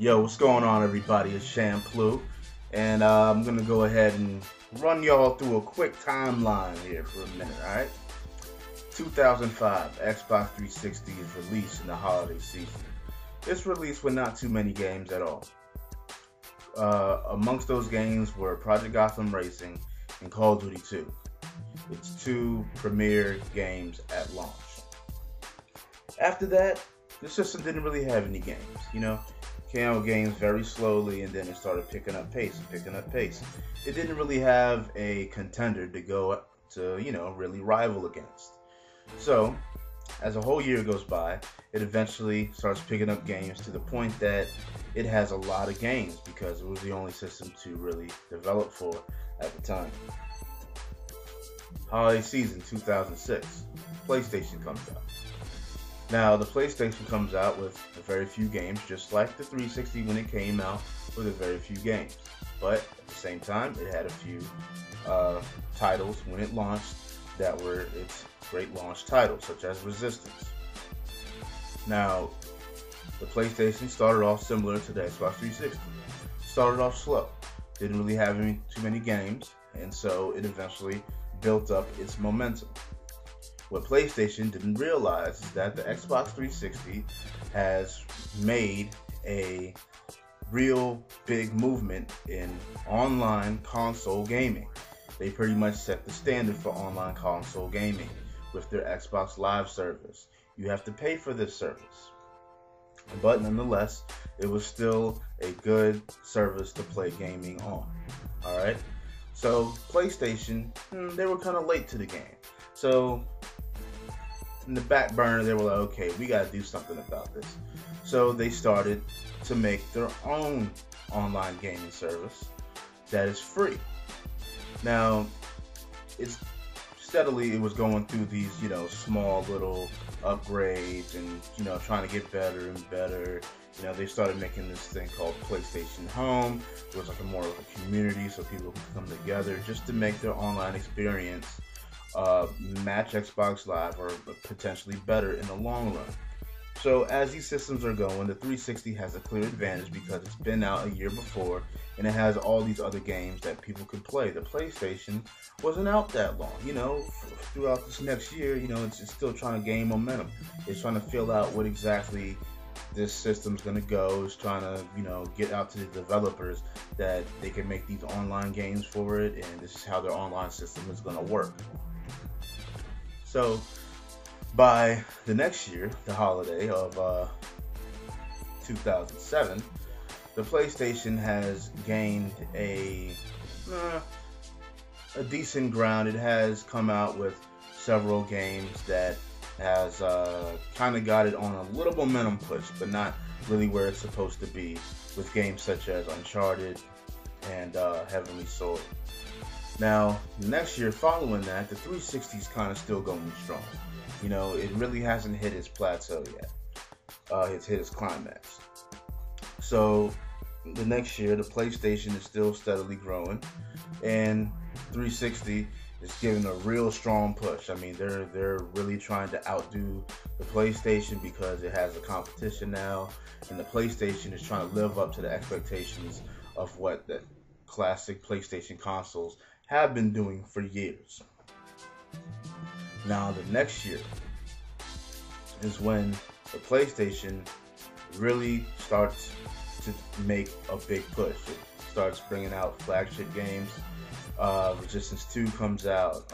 Yo, what's going on, everybody? It's Shampoo, and I'm gonna go ahead and run y'all through a quick timeline here for a minute. All right, 2005 Xbox 360 is released in the holiday season. It's released with not too many games at all. Amongst those games were Project Gotham Racing and Call of Duty 2. It's two premier games at launch. After that, the system didn't really have any games. Came out with games very slowly, and then it started picking up pace and picking up pace. It didn't really have a contender to go to, really rival against. So, as a whole year goes by, it eventually starts picking up games to the point that it has a lot of games because it was the only system to really develop for at the time. Holiday season 2006, PlayStation comes out. Now, the PlayStation comes out with a very few games, just like the 360 when it came out with a very few games. But at the same time, it had a few titles when it launched that were its great launch titles, such as Resistance. Now, the PlayStation started off similar to the Xbox 360. Started off slow, didn't really have too many games, and so it eventually built up its momentum. What PlayStation didn't realize is that the Xbox 360 has made a real big movement in online console gaming. They pretty much set the standard for online console gaming with their Xbox Live service. You have to pay for this service, but nonetheless, it was still a good service to play gaming on. Alright, so PlayStation, they were kind of late to the game. So in the back burner, they were like, okay, we got to do something about this. So they started to make their own online gaming service that is free. Now, it was going through these, small little upgrades and, trying to get better and better. They started making this thing called PlayStation Home. It was like more of a community so people could come together just to make their online experience match Xbox Live or potentially better in the long run. So as these systems are going, the 360 has a clear advantage because it's been out a year before and it has all these other games that people can play. The PlayStation wasn't out that long, throughout this next year, it's still trying to gain momentum. It's trying to feel out what exactly this system's going to go. It's trying to, get out to the developers that they can make these online games for it, and this is how their online system is going to work. So by the next year, the holiday of 2007, the PlayStation has gained a decent ground. It has come out with several games that has kind of got it on a little momentum push, but not really where it's supposed to be, with games such as Uncharted and Heavenly Sword. Now, next year following that, the 360 is kind of still going strong. It really hasn't hit its plateau yet. It's hit its climax. So the next year, the PlayStation is still steadily growing, and 360 is giving a real strong push. I mean, they're really trying to outdo the PlayStation because it has a competition now, and the PlayStation is trying to live up to the expectations of what the classic PlayStation consoles have been doing for years. Now, the next year is when the PlayStation really starts to make a big push. It starts bringing out flagship games. Resistance 2 comes out.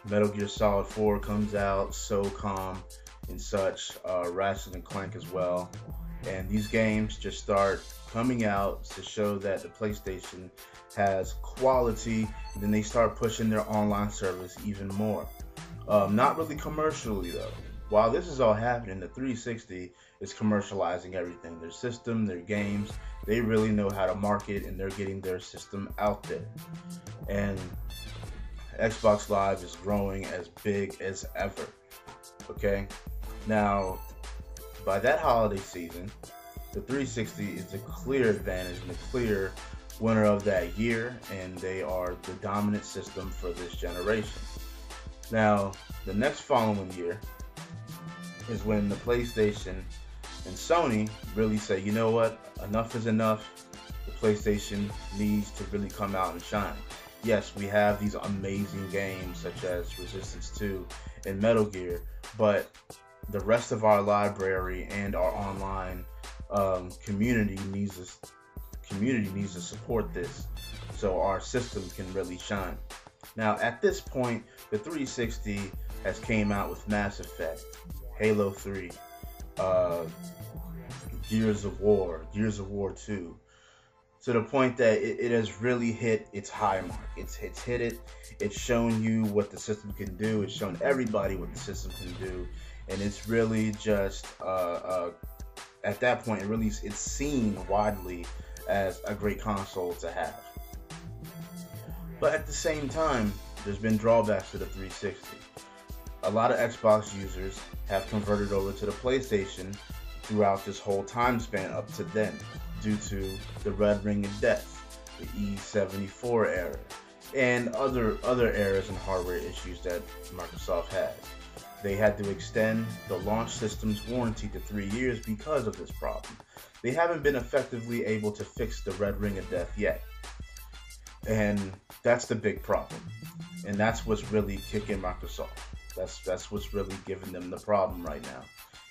Metal Gear Solid 4 comes out. SOCOM and such. Ratchet and Clank as well. And these games just start coming out to show that the PlayStation has quality, and then they start pushing their online service even more. Not really commercially though. While this is all happening, the 360 is commercializing everything. Their system, their games, they really know how to market, and they're getting their system out there. And Xbox Live is growing as big as ever. Okay? Now, by that holiday season, the 360 is the clear advantage and the clear winner of that year, and they are the dominant system for this generation. Now, the next following year is when the PlayStation And Sony really said, you know what, enough is enough. The PlayStation needs to really come out and shine. Yes, we have these amazing games such as Resistance 2 and Metal Gear, but the rest of our library and our online community needs to support this so our system can really shine. Now, at this point, the 360 has came out with Mass Effect, Halo 3, Gears of War 2, to the point that it has really hit its high mark. It's hit it. It's shown you what the system can do. It's shown everybody what the system can do, and it's really just at that point, it's seen widely as a great console to have. But at the same time, there's been drawbacks to the 360. A lot of Xbox users have converted over to the PlayStation throughout this whole time span up to then, due to the Red Ring of Death, the E74 error, and other errors and hardware issues that Microsoft had. They had to extend the launch system's warranty to 3 years because of this problem. They haven't been effectively able to fix the Red Ring of Death yet. And that's the big problem. And that's what's really kicking Microsoft. That's what's really giving them the problem right now,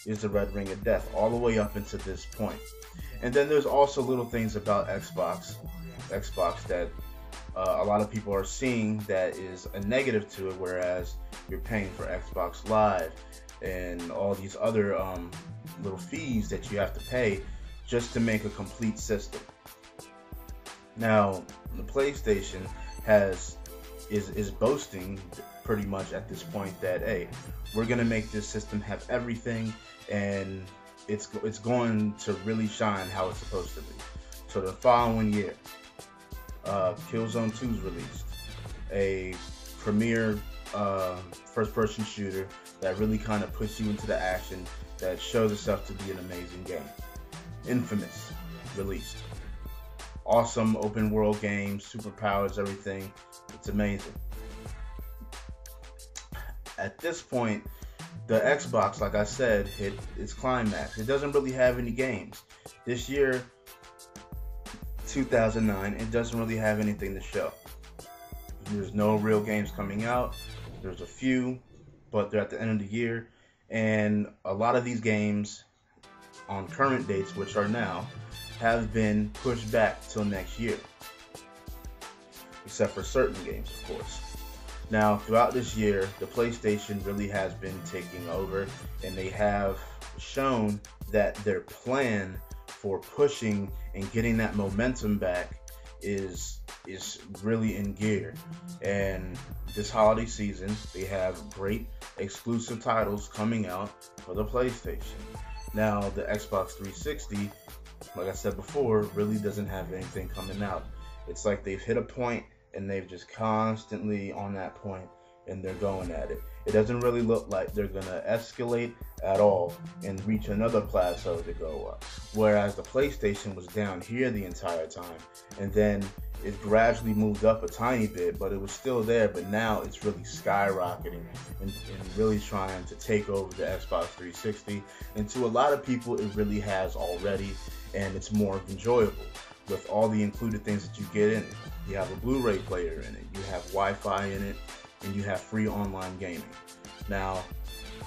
is the Red Ring of Death, all the way up until this point. And then there's also little things about Xbox that a lot of people are seeing that is a negative to it, whereas you're paying for Xbox Live and all these other little fees that you have to pay just to make a complete system. Now, the PlayStation is boasting pretty much at this point that, hey, we're gonna make this system have everything, and it's going to really shine how it's supposed to be. So the following year, Killzone 2 is released, a premier first-person shooter that really kind of puts you into the action, that shows itself to be an amazing game. Infamous, released. Awesome open world game, superpowers, everything. It's amazing. At this point, the Xbox, like I said, hit its climax. It doesn't really have any games. This year, 2009, it doesn't really have anything to show. There's no real games coming out. There's a few, but they're at the end of the year. And a lot of these games on current dates, which are now, have been pushed back till next year. Except for certain games, of course. Now, throughout this year, the PlayStation really has been taking over, and they have shown that their plan for pushing and getting that momentum back is really in gear. And this holiday season, they have great exclusive titles coming out for the PlayStation. Now, the Xbox 360, like I said before, really doesn't have anything coming out. It's like they've hit a point and they've just constantly on that point, and they're going at it. It doesn't really look like they're gonna escalate at all and reach another plateau to go up. Whereas the PlayStation was down here the entire time, and then it gradually moved up a tiny bit, but it was still there. But now it's really skyrocketing and really trying to take over the Xbox 360. And to a lot of people, it really has already, and it's more enjoyable with all the included things that you get in it. You have a Blu-ray player in it, you have Wi-Fi in it, and you have free online gaming. Now,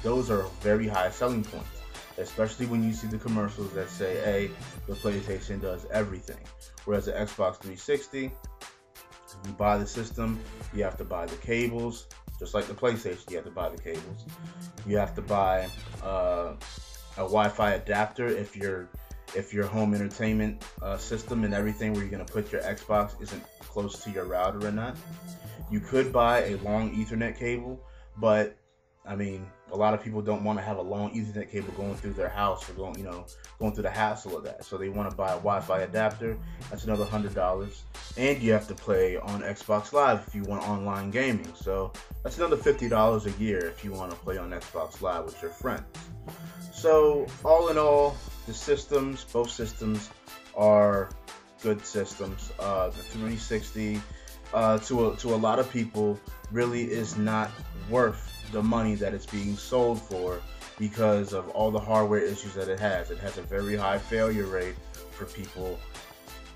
those are very high selling points, especially when you see the commercials that say, hey, the PlayStation does everything. Whereas the Xbox 360, if you buy the system, you have to buy the cables. Just like the PlayStation, you have to buy the cables. You have to buy a Wi-Fi adapter if your home entertainment system and everything where you're going to put your Xbox isn't close to your router or not. You could buy a long Ethernet cable, but I mean, a lot of people don't want to have a long Ethernet cable going through their house or going through the hassle of that. So they want to buy a Wi-Fi adapter. That's another $100. And you have to play on Xbox Live if you want online gaming. So that's another $50 a year if you want to play on Xbox Live with your friends. So all in all, the systems, both systems are good systems. The 360 to a lot of people really is not worth the money that it's being sold for because of all the hardware issues that it has. It has a very high failure rate for people,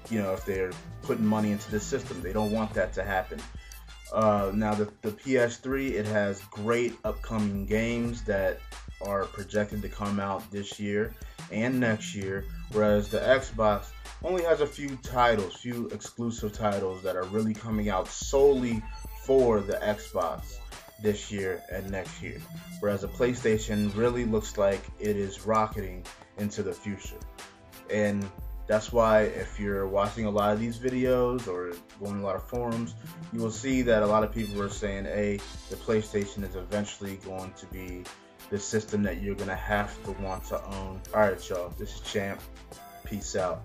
you know, if they're putting money into the system. They don't want that to happen. Now the PS3, it has great upcoming games that are projected to come out this year and next year, whereas the Xbox only has a few titles, few exclusive titles that are really coming out solely for the Xbox this year and next year, whereas the PlayStation really looks like it is rocketing into the future. And that's why if you're watching a lot of these videos or going to a lot of forums, you will see that a lot of people are saying, hey, the PlayStation is eventually going to be the system that you're going to have to want to own. Alright, y'all, this is Champ. Peace out.